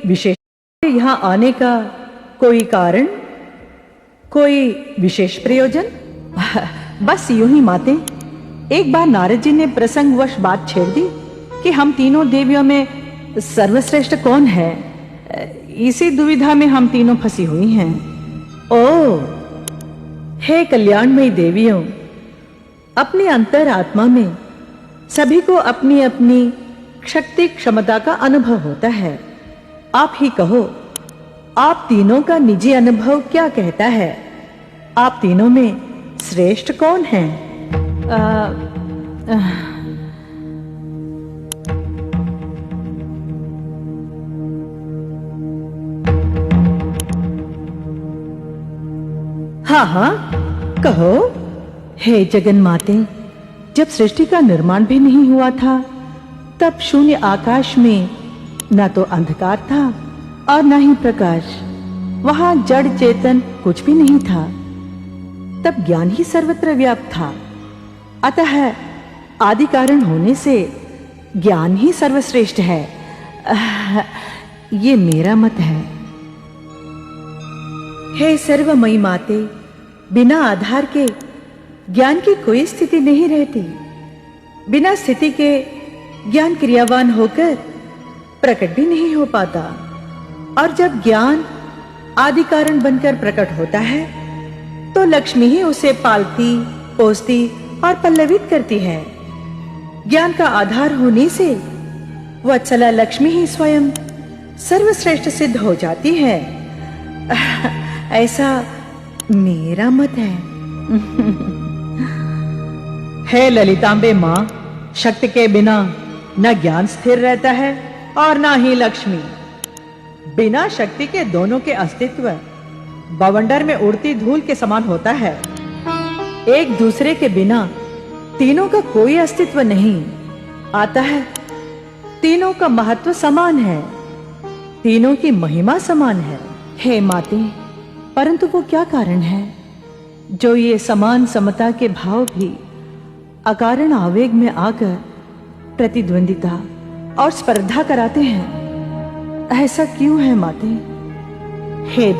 विशेष यहाँ आने का कोई कारण, कोई विशेष प्रयोजन? बस यूं ही माते, एक बार नारद जी ने प्रसंगवश बात छेड़ दी कि हम तीनों देवियों में सर्वश्रेष्ठ कौन है। इसी दुविधा में हम तीनों फंसी हुई हैं। ओ हे कल्याणमयी देवियों, अपने अंतर आत्मा में सभी को अपनी अपनी शक्ति क्षमता का अनुभव होता है। आप ही कहो, आप तीनों का निजी अनुभव क्या कहता है? आप तीनों में श्रेष्ठ कौन है? हाँ हाँ कहो। हे जगन माते, जब सृष्टि का निर्माण भी नहीं हुआ था, तब शून्य आकाश में न तो अंधकार था और न ही प्रकाश। वहां जड़ चेतन कुछ भी नहीं था। तब ज्ञान ही सर्वत्र व्याप्त था। अतः आदि कारण होने से ज्ञान ही सर्वश्रेष्ठ है। ये मेरा मत है। हे सर्वमयी माते, बिना आधार के ज्ञान की कोई स्थिति नहीं रहती। बिना स्थिति के ज्ञान क्रियावान होकर प्रकट भी नहीं हो पाता। और जब ज्ञान आदि कारण बनकर प्रकट होता है, तो लक्ष्मी ही उसे पालती, पोसती और पल्लवित करती है। ज्ञान का आधार होने से वत्सला लक्ष्मी ही स्वयं सर्वश्रेष्ठ सिद्ध हो जाती है। ऐसा मेरा मत है। हे ललितांबे मां, शक्ति के बिना न ज्ञान स्थिर रहता है और न ही लक्ष्मी। बिना शक्ति के दोनों के अस्तित्व बवंडर में उड़ती धूल के समान होता है। एक दूसरे के बिना तीनों का कोई अस्तित्व नहीं आता है। तीनों का महत्व समान है, तीनों की महिमा समान है। हे माते, परंतु वो क्या कारण है जो ये समान समता के भाव भी अकारण आवेग में आकर प्रतिद्वंदिता और स्पर्धा कराते हैं? ऐसा क्यों है माते? हे